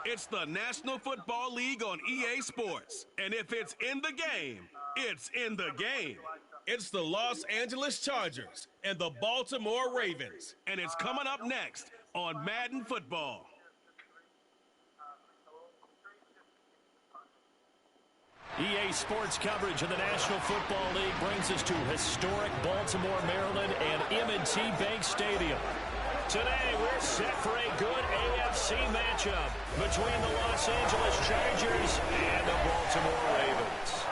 It's the National Football League on EA Sports. And if it's in the game, it's in the game. It's the Los Angeles Chargers and the Baltimore Ravens. And it's coming up next on Madden Football. EA Sports coverage of the National Football League brings us to historic Baltimore, Maryland, and M&T Bank Stadium. Today, we're set for a good AFC matchup between the Los Angeles Chargers and the Baltimore Ravens.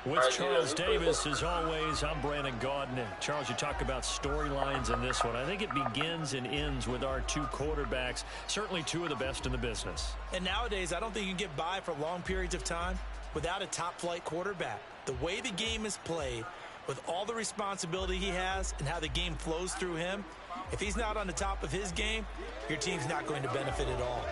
With Charles Davis, as always, I'm Brandon Gaudin. Charles, you talk about storylines in this one. I think it begins and ends with our two quarterbacks, certainly two of the best in the business. And nowadays, I don't think you can get by for long periods of time without a top-flight quarterback. The way the game is played, with all the responsibility he has and how the game flows through him, if he's not on the top of his game, your team's not going to benefit at all.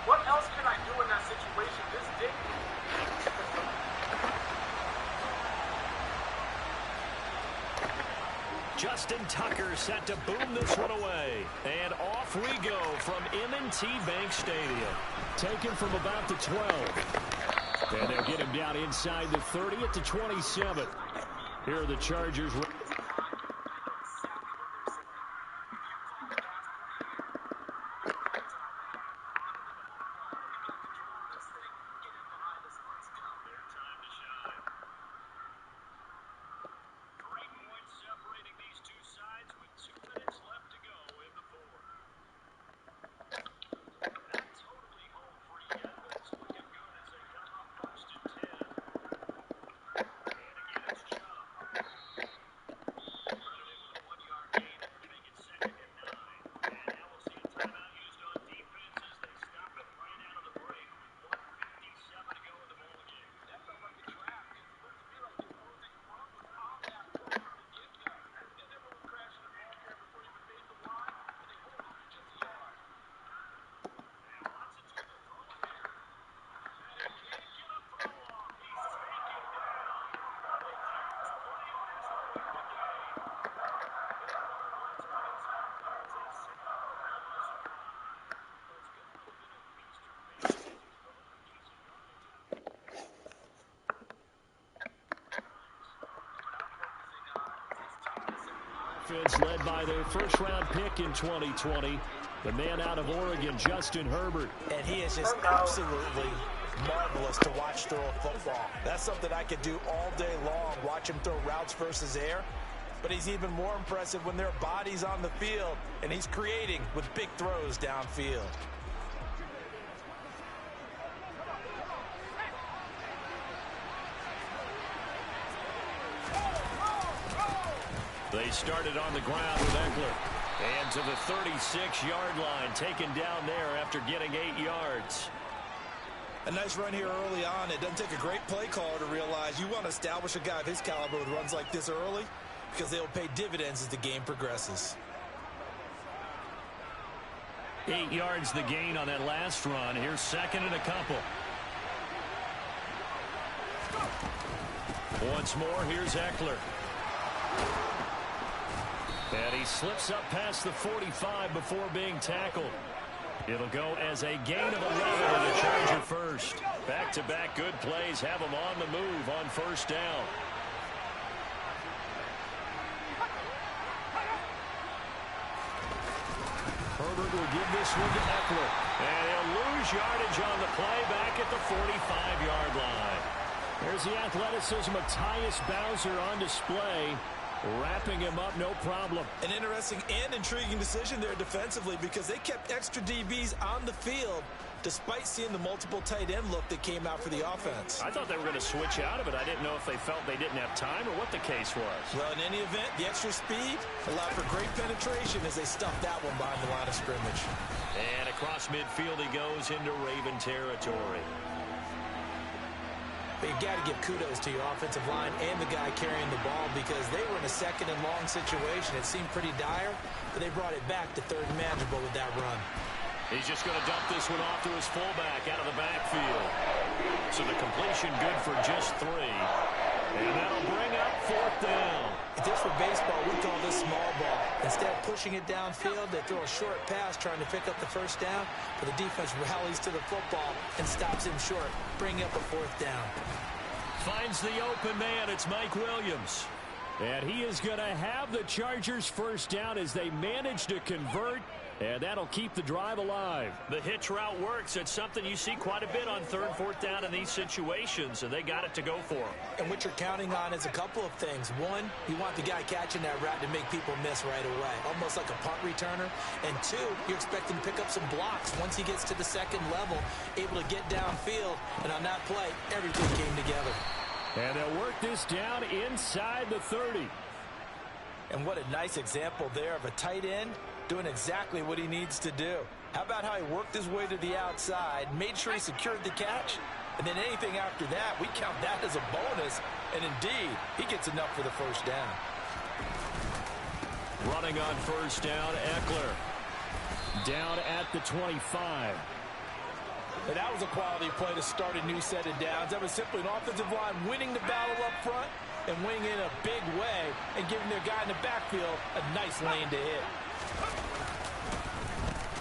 What else can I do in that situation? This dick. Justin Tucker set to boom this one away. And off we go from M&T Bank Stadium. Taken from about the 12. And they'll get him down inside the 30 at the 27. Here are the Chargers. Led by their first-round pick in 2020, the man out of Oregon, Justin Herbert. And he is just absolutely marvelous to watch throw a football. That's something I could do all day long, watch him throw routes versus air. But he's even more impressive when their body's on the field, and he's creating with big throws downfield. They started on the ground with Eckler. And to the 36-yard line, taken down there after getting 8 yards. A nice run here early on. It doesn't take a great play caller to realize you want to establish a guy of his caliber with runs like this early because they'll pay dividends as the game progresses. 8 yards the gain on that last run. Here's second and a couple. Once more, here's Eckler. And he slips up past the 45 before being tackled. It'll go as a gain of 11 and a Charger first. Back-to-back good plays have him on the move on first down. Herbert will give this one to Eckler. And he'll lose yardage on the play back at the 45-yard line. There's the athleticism of Tyus Bowser on display. Wrapping him up, no problem. An interesting and intriguing decision there defensively because they kept extra DBs on the field despite seeing the multiple tight end look that came out for the offense. I thought they were going to switch out of it. I didn't know if they felt they didn't have time or what the case was. Well, in any event, the extra speed allowed for great penetration as they stuffed that one behind the line of scrimmage. And across midfield he goes into Raven territory. But you got to give kudos to your offensive line and the guy carrying the ball because they were in a second and long situation. It seemed pretty dire, but they brought it back to third and manageable with that run. He's just going to dump this one off to his fullback out of the backfield. So the completion good for just 3. And that'll bring up 4th down. If this were baseball, we call this small ball. Instead of pushing it downfield, they throw a short pass trying to pick up the first down, but the defense rallies to the football and stops him short, bringing up a 4th down. Finds the open man. It's Mike Williams. And he is going to have the Chargers first down as they manage to convert. And that'll keep the drive alive. The hitch route works. It's something you see quite a bit on 3rd and 4th down in these situations, and they got it to go for them. And what you're counting on is a couple of things. One, you want the guy catching that route to make people miss right away, almost like a punt returner. And 2, you're expecting to pick up some blocks once he gets to the second level, able to get downfield. And on that play, everything came together. And they'll work this down inside the 30. And what a nice example there of a tight end doing exactly what he needs to do. How about how he worked his way to the outside, made sure he secured the catch, and then anything after that, we count that as a bonus. And indeed, he gets enough for the first down. Running on first down, Eckler. Down at the 25. And that was a quality play to start a new set of downs. That was simply an offensive line winning the battle up front and winning in a big way and giving their guy in the backfield a nice lane to hit.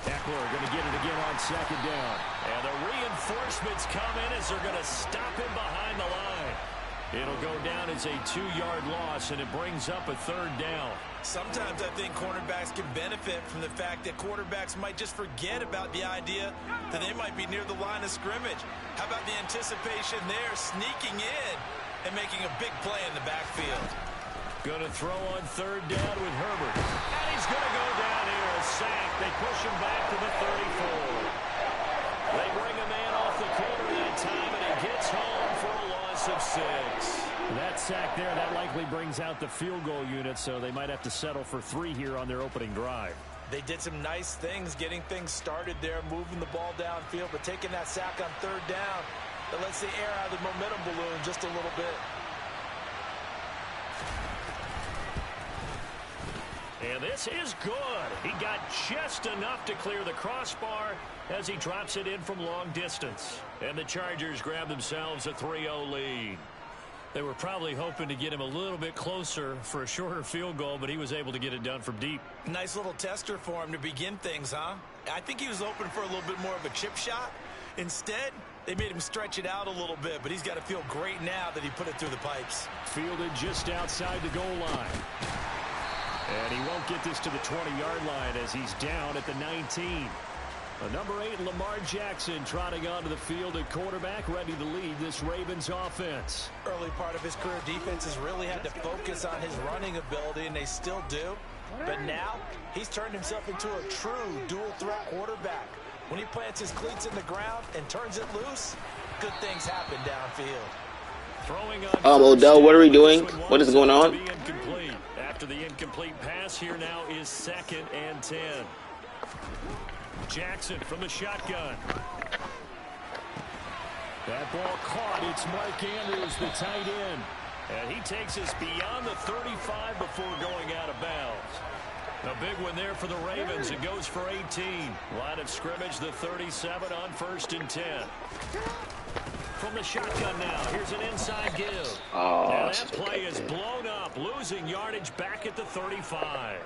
Eckler going to get it again on second down. And the reinforcements come in as they're going to stop him behind the line. It'll go down as a 2-yard loss, and it brings up a 3rd down. Sometimes I think cornerbacks can benefit from the fact that quarterbacks might just forget about the idea that they might be near the line of scrimmage. How about the anticipation there, sneaking in and making a big play in the backfield? Going to throw on 3rd down with Herbert. And he's going to go down here, a sack. They push him back to the 34. They bring a man off the corner that time, and he gets home for a loss of 6. That sack there, that likely brings out the field goal unit, so they might have to settle for 3 here on their opening drive. They did some nice things getting things started there, moving the ball downfield, but taking that sack on 3rd down, that lets the air out of the momentum balloon just a little bit. And this is good. He got just enough to clear the crossbar as he drops it in from long distance. And the Chargers grab themselves a 3-0 lead. They were probably hoping to get him a little bit closer for a shorter field goal, but he was able to get it done from deep. Nice little tester for him to begin things, huh? I think he was hoping for a little bit more of a chip shot. Instead, they made him stretch it out a little bit, but he's got to feel great now that he put it through the pipes. Fielded just outside the goal line. And he won't get this to the 20-yard line as he's down at the 19. Number 8, Lamar Jackson, trotting onto the field at quarterback, ready to lead this Ravens offense. Early part of his career, defenses really had to focus on his running ability, and they still do. But now, he's turned himself into a true dual-threat quarterback. When he plants his cleats in the ground and turns it loose, good things happen downfield. Throwing on Odell, what are we doing? What is going on? After the incomplete pass, here now is 2nd and 10. Jackson from the shotgun. That ball caught. It's Mark Andrews, the tight end. And he takes us beyond the 35 before going out of bounds. A big one there for the Ravens. It goes for 18. Line of scrimmage, the 37 on 1st and 10. From the shotgun now. Here's an inside give. Oh, and that play is blown up, losing yardage back at the 35.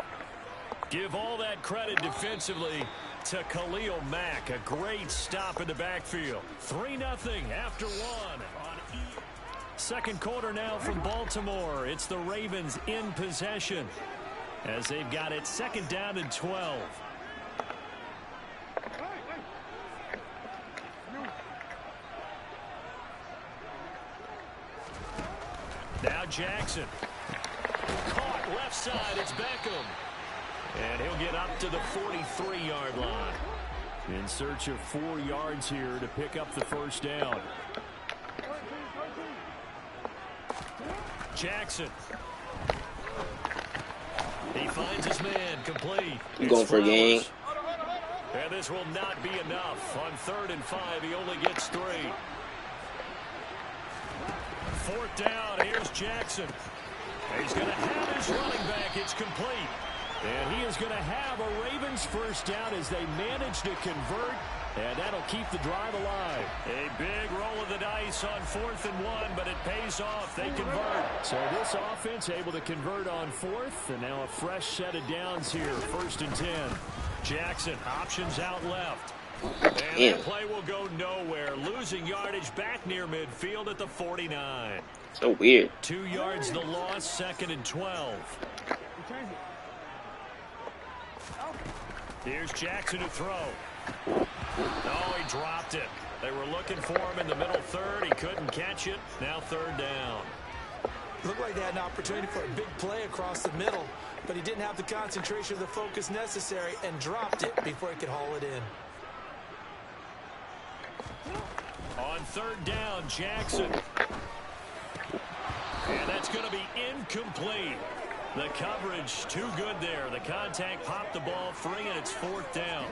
Give all that credit defensively to Khalil Mack. A great stop in the backfield. 3-0 after 1. Second quarter now from Baltimore. It's the Ravens in possession as they've got it 2nd down and 12. Now Jackson. Caught left side. It's Beckham. And he'll get up to the 43-yard line. In search of 4 yards here to pick up the first down. Jackson. He finds his man complete. You going for a game? And this will not be enough. On 3rd and 5, he only gets 3. 4th down, here's Jackson. He's going to have his running back. It's complete. And he is going to have a Ravens first down as they manage to convert. And that'll keep the drive alive. A big roll of the dice on 4th and 1, but it pays off. They convert. So this offense able to convert on 4th. And now a fresh set of downs here. 1st and 10. Jackson, options out left. And the play will go nowhere. Losing yardage back near midfield at the 49. So weird. 2 yards the loss, 2nd and 12. Here's Jackson to throw. Oh, he dropped it. They were looking for him in the middle 3rd. He couldn't catch it. Now 3rd down. Looked like they had an opportunity for a big play across the middle, but he didn't have the concentration or the focus necessary and dropped it before he could haul it in. On 3rd down, Jackson. And that's going to be incomplete. The coverage too good there. The contact popped the ball free, and it's 4th down.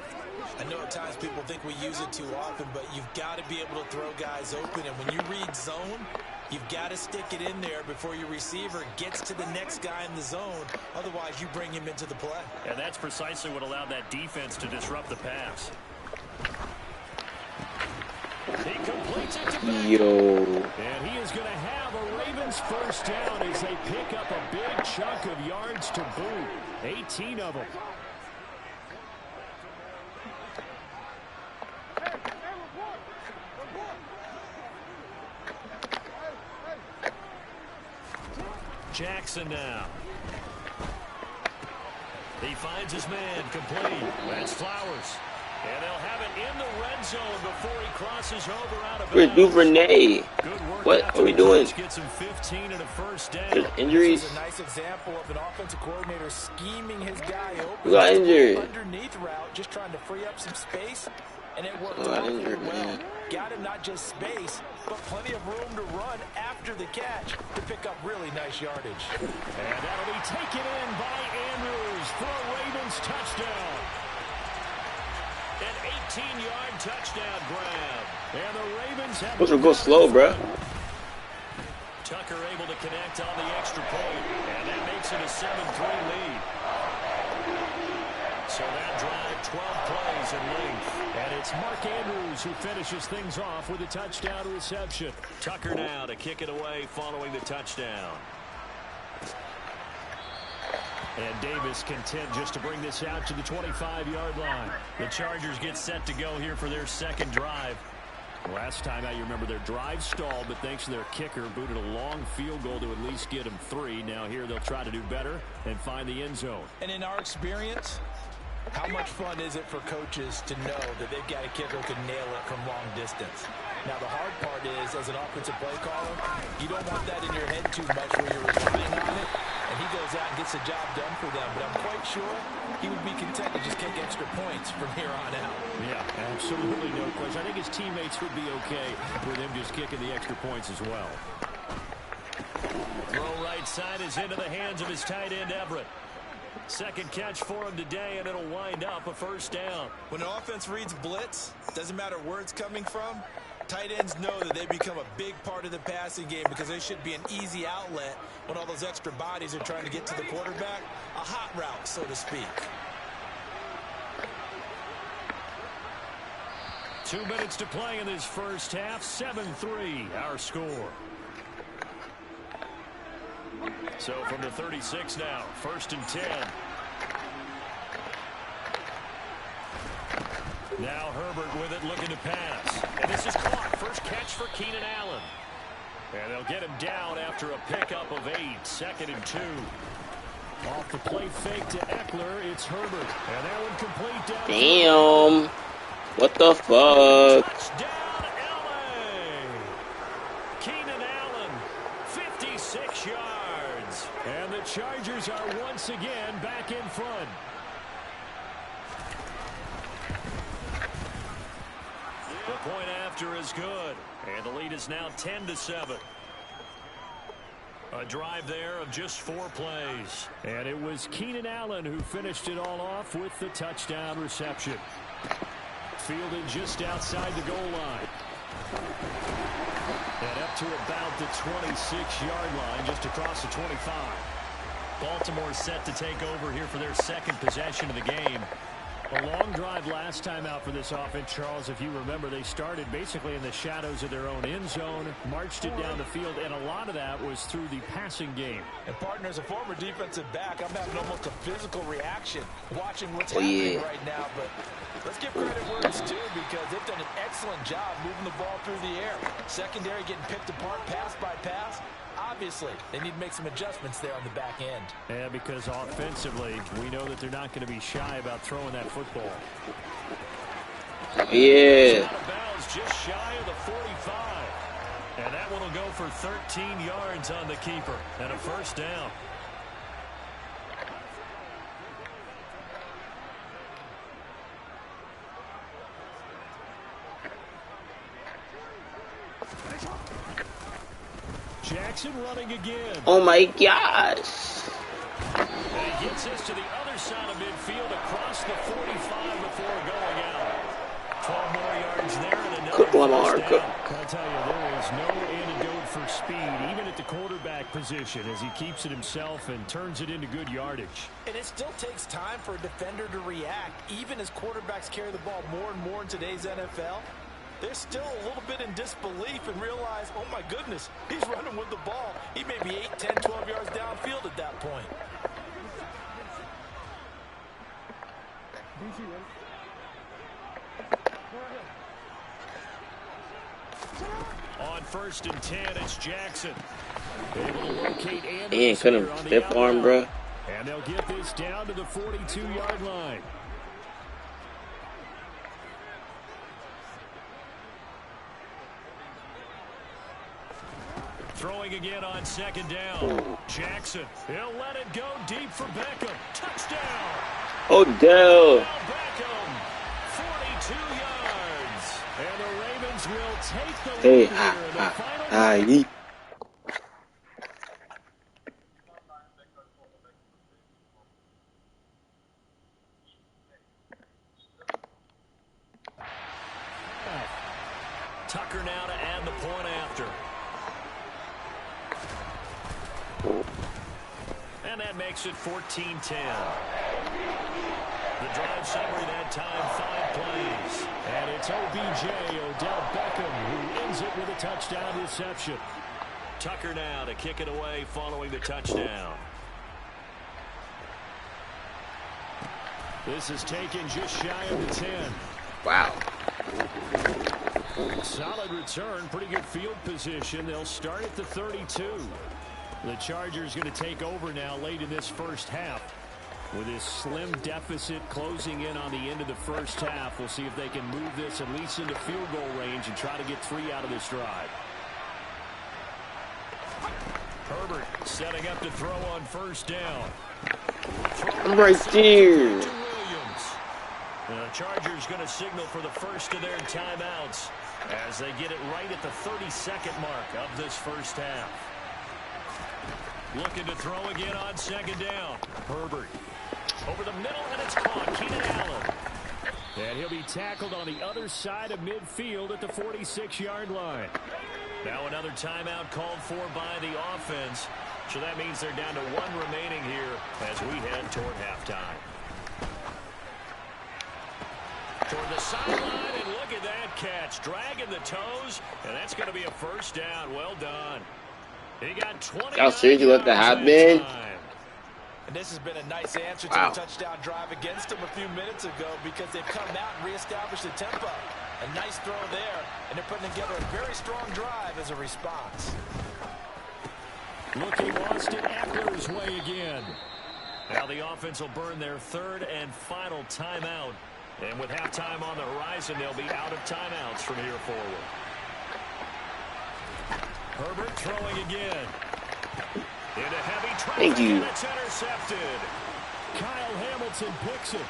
I know at times people think we use it too often, but you've got to be able to throw guys open. And when you read zone, you've got to stick it in there before your receiver gets to the next guy in the zone. Otherwise, you bring him into the play. And that's precisely what allowed that defense to disrupt the pass. He completes it to Beckham. And he is going to have a Ravens first down as they pick up a big chunk of yards to boot. 18 of them. Jackson now. He finds his man complete. That's Flowers. And they'll have it in the red zone before he crosses over out of bounds. Where's Duvernay? What are we doing? Gets him 15 and a first down. There's injuries. This is a nice example of an offensive coordinator scheming his guy open. We got injured. Underneath route, just trying to free up some space, and it worked got out injured, well. man. Got him not just space, but plenty of room to run after the catch to pick up really nice yardage. And that'll be taken in by Andrews for a Ravens touchdown. An 18-yard touchdown grab. And the Ravens have... Supposed to go slow, bro. Tucker able to connect on the extra point. And that makes it a 7-3 lead. So that drive, 12 plays in length. And it's Mark Andrews who finishes things off with a touchdown reception. Tucker now to kick it away following the touchdown. And Davis content just to bring this out to the 25-yard line. The Chargers get set to go here for their second drive. Last time out, you remember their drive stalled, but thanks to their kicker, booted a long field goal to at least get them 3. Now here they'll try to do better and find the end zone. And in our experience, how much fun is it for coaches to know that they've got a kicker who can nail it from long distance? Now, the hard part is, as an offensive play caller, you don't want that in your head too much where you're relying on it, and he goes out and gets the job done for them. But I'm quite sure he would be content to just kick extra points from here on out. Yeah, absolutely no question. I think his teammates would be okay with him just kicking the extra points as well. Throw right side is into the hands of his tight end, Everett. Second catch for him today, and it'll wind up a first down. When an offense reads blitz, doesn't matter where it's coming from, tight ends know that they become a big part of the passing game because they should be an easy outlet when all those extra bodies are trying to get to the quarterback. A hot route, so to speak. 2 minutes to play in this first half. 7-3, our score. So from the 36 now, 1st and 10. Now Herbert with it, looking to pass. And this is caught. First catch for Keenan Allen. And they'll get him down after a pickup of 8. 2nd and 2. Off the play fake to Eckler, it's Herbert. And that one complete down. Damn. What the fuck? Touchdown, LA. Keenan Allen, 56 yards. yards. And the Chargers are once again back in front. The point after is good. And the lead is now 10-7. A drive there of just 4 plays. And it was Keenan Allen who finished it all off with the touchdown reception. Fielded just outside the goal line. And up to about the 26-yard line, just across the 25. Baltimore set to take over here for their second possession of the game. A long drive last time out for this offense, Charles. If you remember, they started basically in the shadows of their own end zone, marched it down the field, and a lot of that was through the passing game. And partner, as a former defensive back, I'm having almost a physical reaction watching what's happening right now. But let's give credit where it's due, because they've done an excellent job moving the ball through the air. Secondary getting picked apart pass by pass. Obviously, they need to make some adjustments there on the back end. Yeah, because offensively, we know that they're not going to be shy about throwing that football. Yeah. Out of bounds, just shy of the 45. And that one will go for 13 yards on the keeper and a first down. Jackson running again. Oh my gosh. And he gets us to the other side of midfield across the 45 before going out. 12 more yards there and another first down. I'll tell you, there is no antidote for speed, even at the quarterback position, as he keeps it himself and turns it into good yardage. And it still takes time for a defender to react, even as quarterbacks carry the ball more and more in today's NFL. They're still a little bit in disbelief and realize, oh my goodness, he's running with the ball. He may be 8, 10, 12 yards downfield at that point. On 1st and 10, it's Jackson. Able to locate Andrews. He ain't couldn't stiff arm, bro. And they'll get this down to the 42-yard line. Throwing again on 2nd down. Jackson, he'll let it go deep for Beckham. Touchdown. Odell. Beckham, 42 yards. And the Ravens will take the lead here in the final. Tucker now to add the point after. And that makes it 14-10. The drive summary that time, 5 plays. And it's OBJ, Odell Beckham, who ends it with a touchdown reception. Tucker now to kick it away following the touchdown. This is taken just shy of the 10. Wow. Solid return, pretty good field position. They'll start at the 32. The Chargers going to take over now late in this first half. With this slim deficit closing in on the end of the first half, we'll see if they can move this at least into field goal range and try to get 3 out of this drive. Herbert setting up to throw on 1st down. I'm right there. The Chargers going to signal for the first of their timeouts as they get it right at the 32nd mark of this first half. Looking to throw again on 2nd down. Herbert over the middle, and it's caught. Keenan Allen. And he'll be tackled on the other side of midfield at the 46-yard line. Now another timeout called for by the offense. So that means they're down to 1 remaining here as we head toward halftime. Toward the sideline, and look at that catch. Dragging the toes, and that's going to be a first down. Well done. He got 20. Y'all seriously let that happen? And this has been a nice answer to the touchdown drive against them a few minutes ago, because they've come out and reestablished the tempo. A nice throw there, and they're putting together a very strong drive as a response. Looking Austin Eckler's way again. Now the offense will burn their 3rd and final timeout. And with halftime on the horizon, they'll be out of timeouts from here forward. Herbert throwing again. Into heavy Thank you. And it's intercepted. Kyle Hamilton picks it.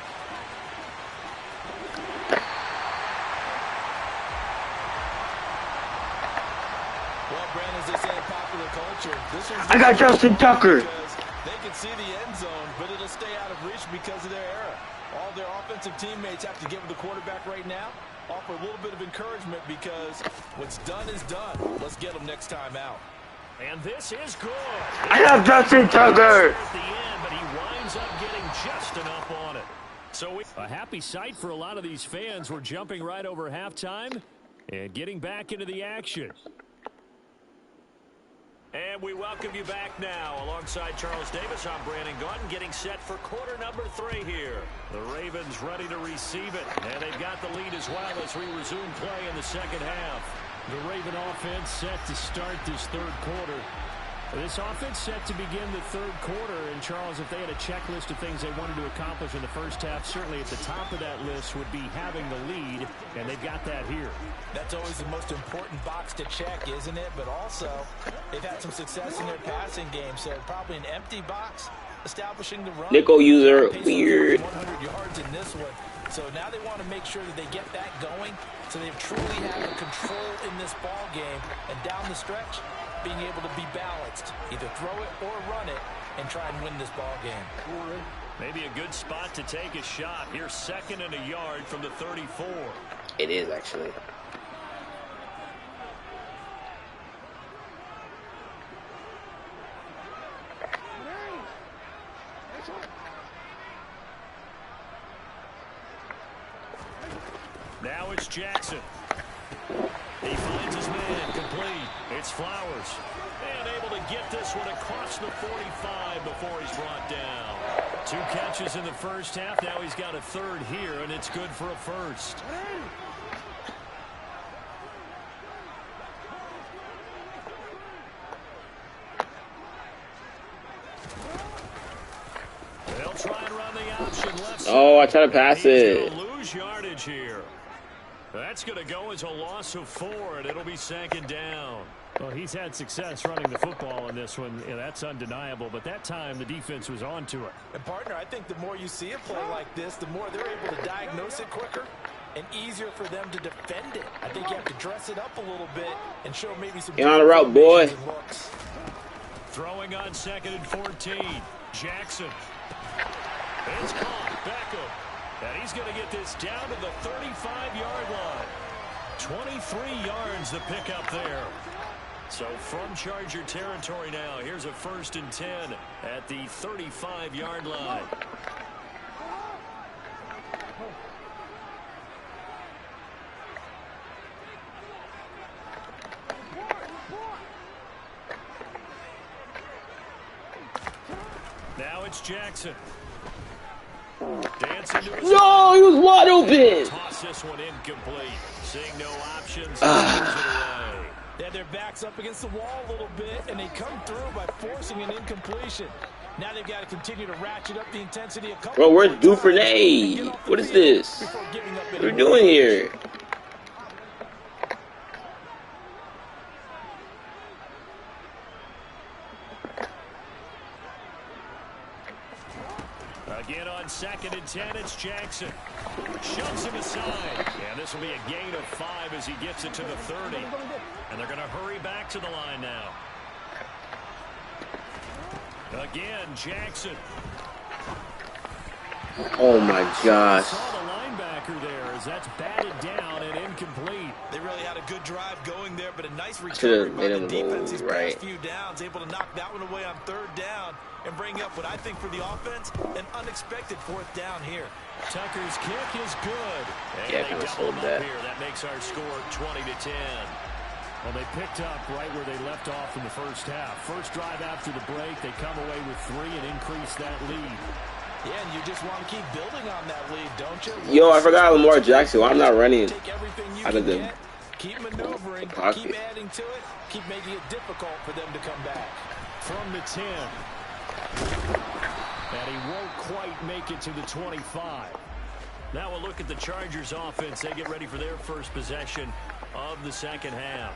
Well, Brandon, as they say in popular culture, this is I got Justin Tucker. They can see the end zone, but it'll stay out of reach because of their error. All their offensive teammates have to give the quarterback right now, offer a little bit of encouragement because what's done is done. Let's get them next time out. And this is good. I got Justin Tucker. At the end, but he winds up getting just enough on it. So a happy sight for a lot of these fans. We're jumping right over halftime and getting back into the action. And we welcome you back now. Alongside Charles Davis, I'm Brandon Gaudin, getting set for quarter number 3 here. The Ravens ready to receive it, and they've got the lead as well as we resume play in the second half. The Raven offense set to start this third quarter. This offense set to begin the third quarter. And, Charles, if they had a checklist of things they wanted to accomplish in the first half, certainly at the top of that list would be having the lead, and they've got that here. That's always the most important box to check, isn't it? But also, they've had some success in their passing game, so probably an empty box, establishing the run. Nickel user, weird. 100 yards in this one. So now they want to make sure that they get that going, so they truly have the control in this ball game, and down the stretch, being able to be balanced, either throw it or run it, and try and win this ball game. Maybe a good spot to take a shot. Here's 2nd and a yard from the 34. It is actually. Now it's Jackson. He finds his man complete. It's Flowers. And able to get this one across the 45 before he's brought down. 2 catches in the first half. Now he's got a third here, and it's good for a first. They'll try and run the option left side. Oh, I tried to pass it. He's going to lose yardage here. That's going to go as a loss of 4, and it'll be 2nd down. Well, he's had success running the football in this one. Yeah, that's undeniable, but that time the defense was on to it. And, partner, I think the more you see a play like this, the more they're able to diagnose it quicker and easier for them to defend it. I think you have to dress it up a little bit and show maybe some... Get on the route, boy. Throwing on 2nd and 14. Jackson. It's caught. Beckham. And he's going to get this down to the 35-yard line. 23 yards the pickup there. So from Charger territory now, here's a 1st and 10 at the 35-yard line. Now it's Jackson. Dancing to his No, he was wide open. Toss this one incomplete. Seeing no options, throws it away. Yeah, their backs up against the wall a little bit, and they come through by forcing an incompletion. Now they've got to continue to ratchet up the intensity a couple. Bro, where's Duvernay? What is this? What are we doing here? Again on 2nd and 10, it's Jackson. Shoves him aside. And this will be a gain of 5 as he gets it to the 30. And they're going to hurry back to the line now. Again, Jackson. Oh my gosh. Saw the linebacker there as that's batted down and incomplete. They really had a good drive going there, but a nice recovery by the defense these past few downs, able to knock that one away on 3rd down and bring up what I think for the offense, an unexpected 4th down here. Tucker's kick is good. And Yeah, they I double hold him that. up here. That makes our score 20-10. Well, they picked up right where they left off in the first half. First drive after the break, they come away with 3 and increase that lead. Yeah, and you just want to keep building on that lead, don't you? Yo, I forgot Lamar Jackson. Why I'm not running Take everything you out of can them. get, keep maneuvering, Pocket. keep adding to it, keep making it difficult for them to come back. From the 10. And he won't quite make it to the 25. Now we'll look at the Chargers offense. They get ready for their first possession of the second half.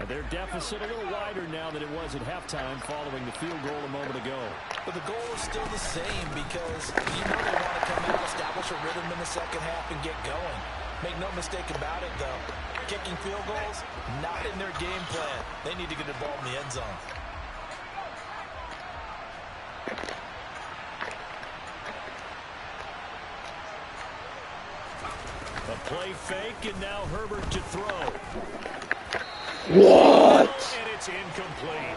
Their deficit a little wider now than it was at halftime following the field goal a moment ago. But the goal is still the same because you know they want to come out, establish a rhythm in the second half, and get going. Make no mistake about it, though. Kicking field goals, not in their game plan. They need to get the ball in the end zone. A play fake, and now Herbert to throw. What? And it's incomplete.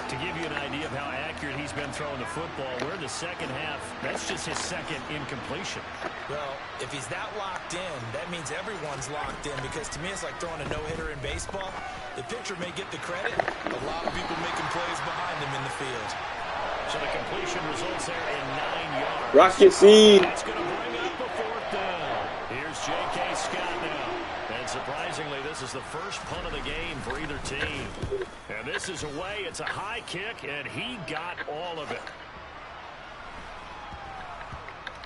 To give you an idea of how accurate he's been throwing the football, we're in the second half. That's just his second incompletion. Well, if he's that locked in, that means everyone's locked in because to me it's like throwing a no-hitter in baseball. The pitcher may get the credit, a lot of people making plays behind him in the field. So the completion results there in 9 yards. Rocket seed. That's going to bring up a fourth down. Here's J.K. Scott now. And surprisingly, this is the first punt of the game for either team. And this is away. It's a high kick, and he got all of it.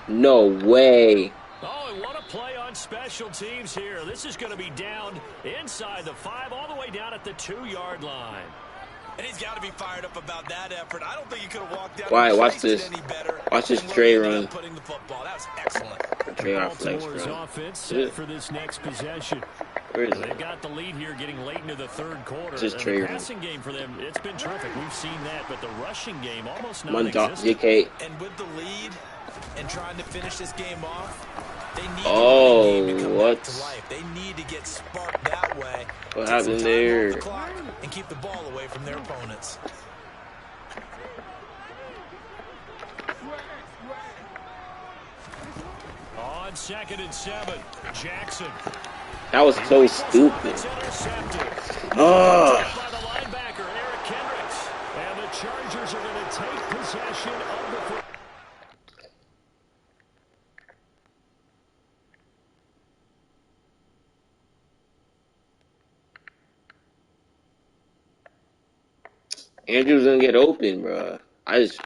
No way. Oh, and what a play on special teams here. This is going to be down inside the 5, all the way down at the 2-yard line. And he's got to be fired up about that effort. I don't think he could have walked down. Why? Watch this. Watch this Trey run. Putting the football. That was excellent. Trey off flex Baltimore's run. offense set for this next possession. Where is They've it? got the lead here getting late into the third quarter. Just And Trey the run. passing game for them, it's been terrific. We've seen that, but the rushing game almost One dot, non-existent. JK. And with the lead and trying to finish this game off, they need Oh, the game to come what? back to life. They need to get sparked that way. What Take some happened time there? off the clock and keep the ball away from their opponents. On 2nd and 7, Jackson. That was so stupid. It's intercepted. Oh. By the linebacker, Eric Kendricks. And the Chargers are going to take possession of the football. Andrew's gonna get open, bro. I just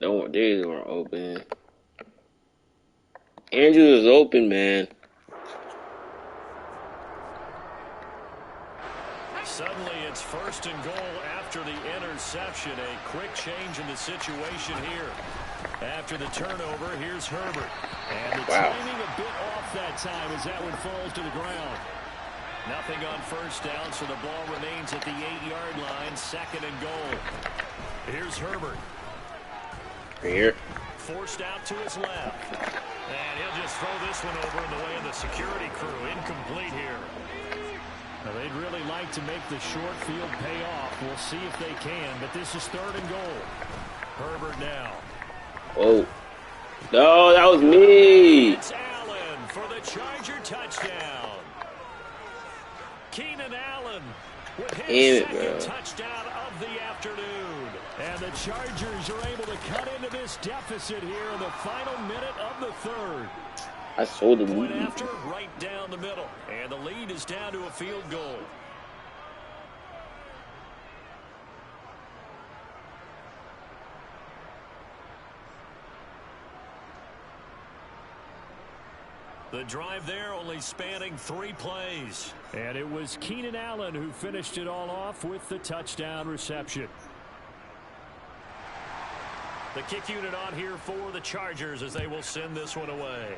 don't, they weren't open. Andrew is open, man. Suddenly it's 1st and goal after the interception. A quick change in the situation here. After the turnover, here's Herbert. And the timing a bit off that time as that one falls to the ground. Nothing on 1st down, so the ball remains at the 8-yard line. 2nd and goal. Here's Herbert. Here. Forced out to his left. And he'll just throw this one over in the way of the security crew. Incomplete here. Now, they'd really like to make the short field pay off. We'll see if they can, but this is 3rd and goal. Herbert now. Oh. No, that was me. It's Allen for the Charger touchdown. Keenan Allen with his second touchdown of the afternoon. And the Chargers are able to cut into this deficit here in the final minute of the 3rd. I sold the Point movie. after, right down the middle. And the lead is down to a field goal. The drive there only spanning 3 plays. And it was Keenan Allen who finished it all off with the touchdown reception. The kick unit on here for the Chargers as they will send this one away.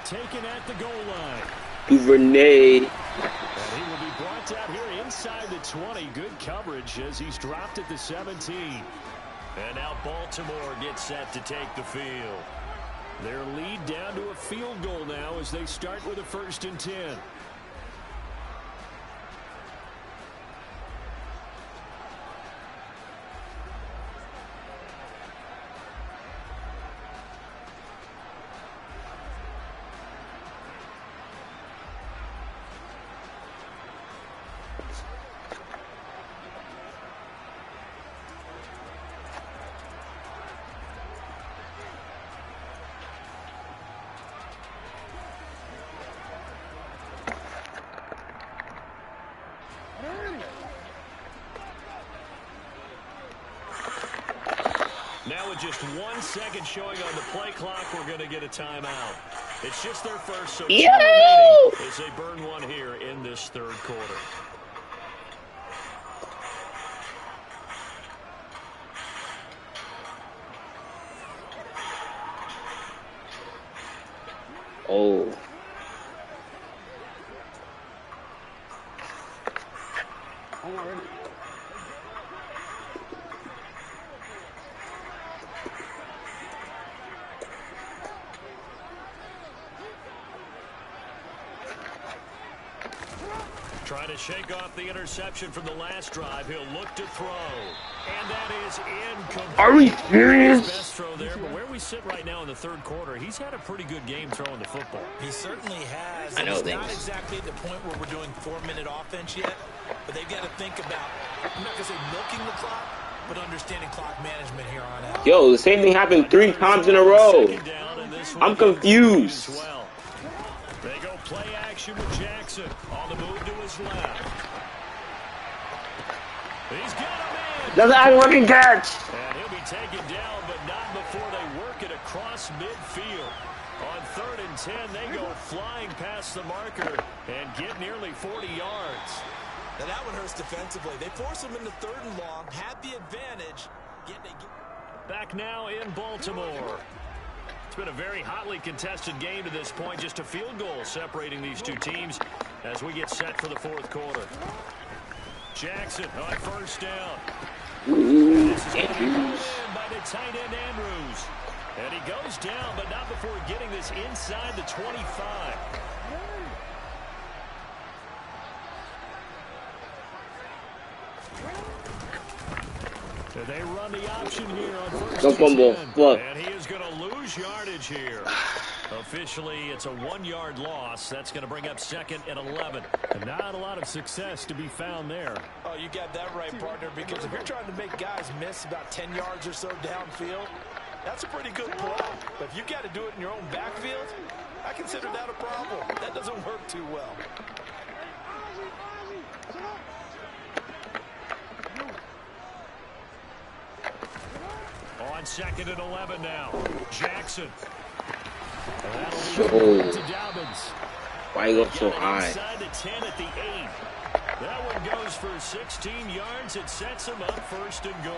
Taken at the goal line. Duvernay. And he will be brought down here inside the 20. Good coverage as he's dropped at the 17. And now Baltimore gets set to take the field. Their lead down to a field goal now as they start with a 1st and 10. Now with just 1 second showing on the play clock, we're going to get a timeout. It's just their first, so 2 Yo! remaining as they burn one here in this third quarter. Oh. Trying to shake off the interception from the last drive. He'll look to throw. And that is incomplete. Are we serious? Best throw there, but where we sit right now in the third quarter, he's had a pretty good game throwing the football. He certainly has. I know He's things. not exactly at the point where we're doing 4-minute offense yet, but they've got to think about, I'm not going to say milking the clock, but understanding clock management here on out. Yo, the same thing happened 3 times in a row. I'm confused. They go play action with Jackson on the move to his left. He's got him in. That's an working catch. And he'll be taken down, but not before they work it across midfield. On 3rd and 10, they go flying past the marker and get nearly 40 yards. Now that one hurts defensively. They force him into 3rd and long, had the advantage. Back now in Baltimore. It's been a very hotly contested game to this point. Just a field goal separating these two teams as we get set for the fourth quarter. Jackson on 1st down. This is going to be pulled in by the tight end Andrews. And he goes down, but not before getting this inside the 25. They run the option here on 1st and 10. And he is going to lose yardage here. Officially, it's a 1-yard loss. That's going to bring up 2nd and 11. And not a lot of success to be found there. Oh, you got that right, partner, because if you're trying to make guys miss about 10 yards or so downfield, that's a pretty good play. But if you got to do it in your own backfield, I consider that a problem. That doesn't work too well. On 2nd and 11 now. Jackson. That'll be to Dobbins. Why you go so high? Inside the 10 at the 8. That one goes for 16 yards. It sets him up 1st and goal.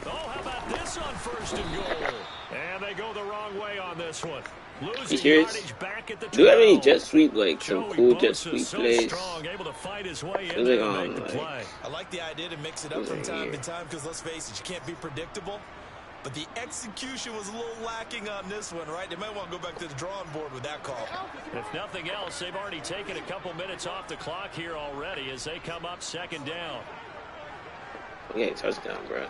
Oh, how about this on 1st and goal? And they go the wrong way on this one. You serious? Do you have any jet sweep, like some cool jet sweep plays? I like the idea to mix it up from time to time because, let's face it, you can't be predictable. But the execution was a little lacking on this one, right? They might want to go back to the drawing board with that call. If nothing else, they've already taken a couple minutes off the clock here already as they come up 2nd down. Okay, touchdown, bro.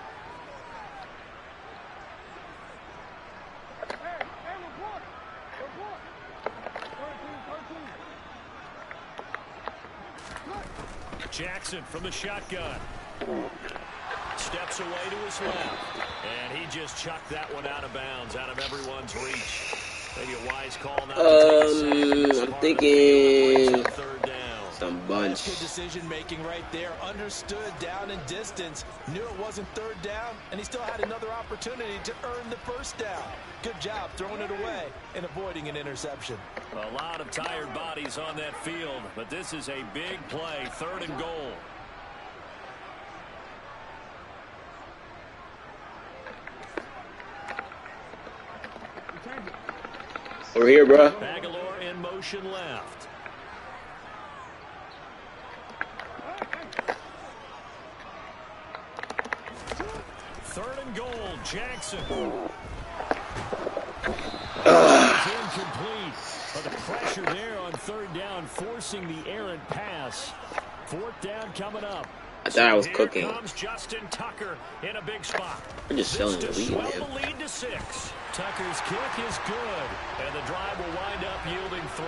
Jackson from the shotgun. Steps away to his left. And he just chucked that one out of bounds, out of everyone's reach. Maybe a wise call not to take I'm thinking 3rd down. some bunch. Good decision making right there. Understood down and distance. Knew it wasn't 3rd down, and he still had another opportunity to earn the 1st down. Good job throwing it away and avoiding an interception. A lot of tired bodies on that field, but this is a big play. 3rd and goal. Over here, bro. Aguilar in motion left. Third and goal, Jackson. Incomplete. But the pressure there on 3rd down, forcing the errant pass. 4th down coming up. I thought I was cooking. Here comes Justin Tucker in a big spot. We're just selling the lead, man. The lead to 6. Tucker's kick is good, and the drive will wind up yielding 3.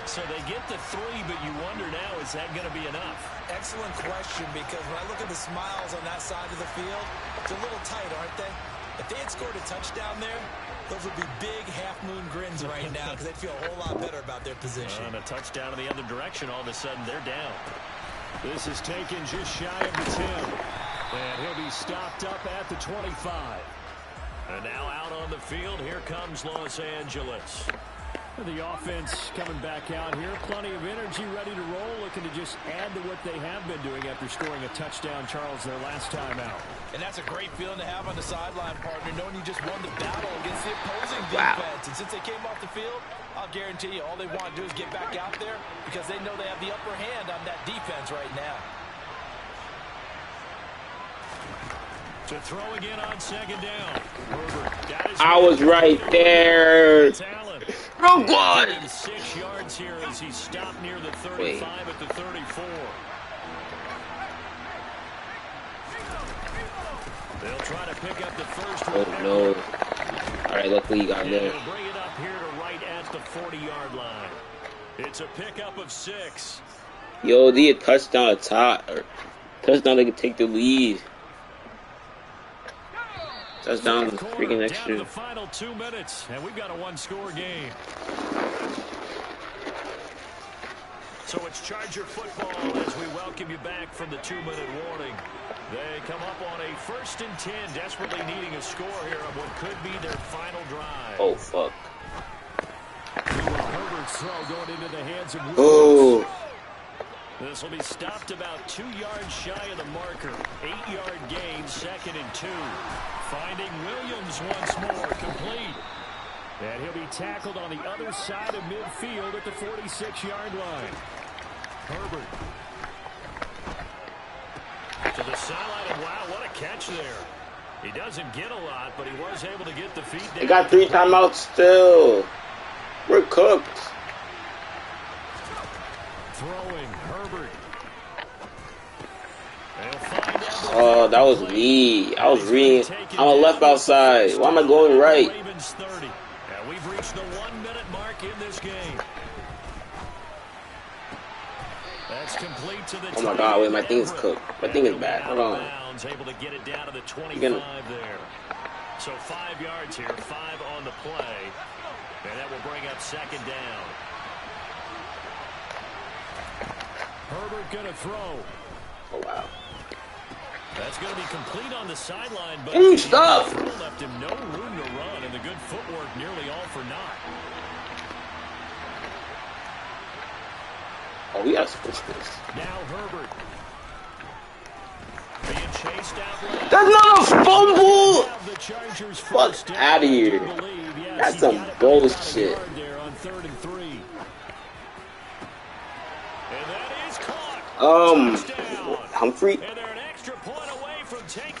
So they get the 3, but you wonder now, is that going to be enough? Excellent question, because when I look at the smiles on that side of the field, it's a little tight, aren't they? If they had scored a touchdown there, those would be big half-moon grins right now because they'd feel a whole lot better about their position. And a touchdown in the other direction, all of a sudden they're down. This is taken just shy of the 10. And he'll be stopped up at the 25. And now out on the field, here comes Los Angeles. The offense coming back out here. Plenty of energy, ready to roll, looking to just add to what they have been doing after scoring a touchdown, Charles, their last time out. And that's a great feeling to have on the sideline, partner, knowing you just won the battle against the opposing defense. And since they came off the field, I'll guarantee you all they want to do is get back out there because they know they have the upper hand on that defense right now. To throw again on second down. I was right there. Oh, God. 6 yards here as he stopped near the 35 at the 34. They'll try to pick up the first one. Oh, no. All right, luckily you got there. They'll bring it up here to right at the 40-yard line. It's a pickup of 6. Yo, they a touchdown touchdown, they can take the lead. Touchdown, freaking extra. Down to the final 2 minutes, and we've got a one-score game. So it's Charger football as we welcome you back from the 2-minute warning. They come up on a 1st and 10, desperately needing a score here on what could be their final drive. Oh, fuck. Herbert's throw going into the hands of Williams. Oh. This will be stopped about 2 yards shy of the marker. 8-yard gain, 2nd and 2. Finding Williams once more, complete. And he'll be tackled on the other side of midfield at the 46-yard line. Herbert. To the sideline, and wow, what a catch there. He doesn't get a lot, but he was able to get the feet down. They got 3 timeouts still. We're cooked. Throwing, Herbert. Oh, that was me. I was reading. I'm a left outside. Why am I going right? Ravens 30. And we've reached the 1-minute mark in this game. That's complete to the Oh my God, wait, my thing is cooked. My thing is bad. Hold on. Able to get it down to the 25 there. So 5 yards here, 5 on the play. And that will bring up 2nd down. Herbert going to throw. Oh, wow. That's going to be complete on the sideline, but stop! left him no room to run, and the good footwork nearly all for naught. Oh, we gotta switch this. Now Herbert. Being chased out left. That's not a fumble! The Chargers Fuck out of here. That's some bullshit. There on 3rd and 3. And that is caught. Humphrey. And they're an extra point away from taking.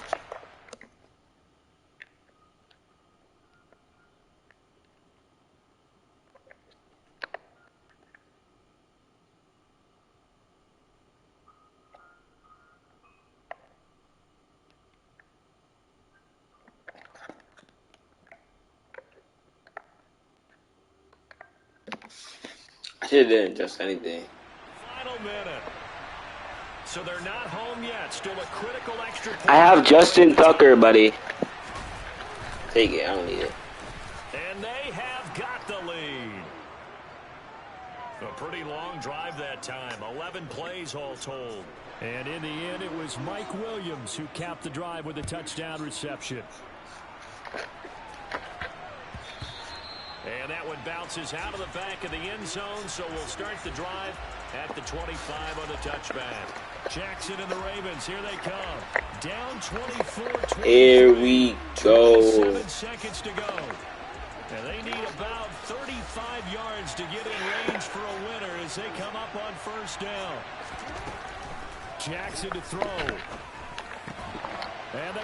I should have done just anything. Final minute. So they're not home yet. Still a critical extra point. I have Justin Tucker, buddy. Take it. I don't need it. And they have got the lead. A pretty long drive that time. 11 plays all told. And in the end, it was Mike Williams who capped the drive with a touchdown reception. And that one bounces out of the back of the end zone, so we'll start the drive at the 25 on the touchback. Jackson and the Ravens, here they come. Down 24-20. Here we go. 7 seconds to go. And they need about 35 yards to get in range for a winner as they come up on 1st down. Jackson to throw. And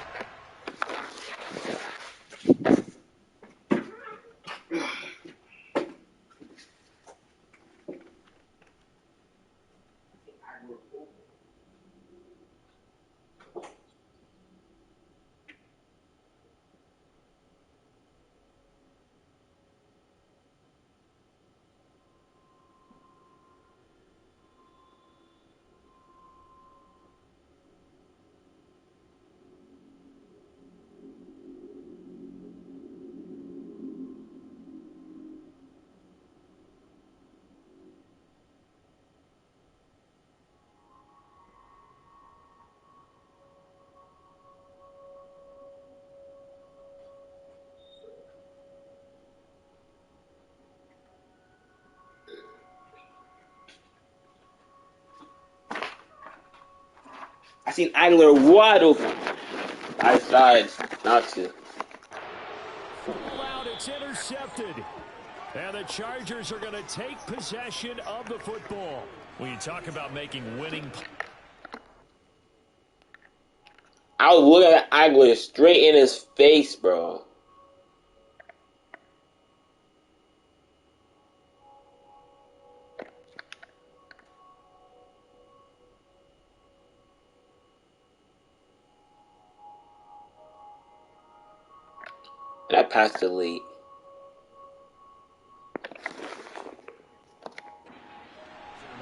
seen Aguilar wide open. I tried not to. Out, it's intercepted. And the Chargers are going to take possession of the football. When you talk about making winning... I was looking at Aguilar straight in his face, bro. And I passed it late.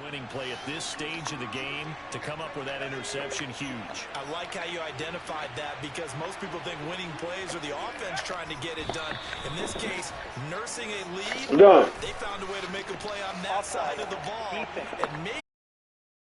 Winning play at this stage of the game to come up with that interception, huge. I like how you identified that because most people think winning plays are the offense trying to get it done. In this case, nursing a lead, they found a way to make a play on that side of the ball and make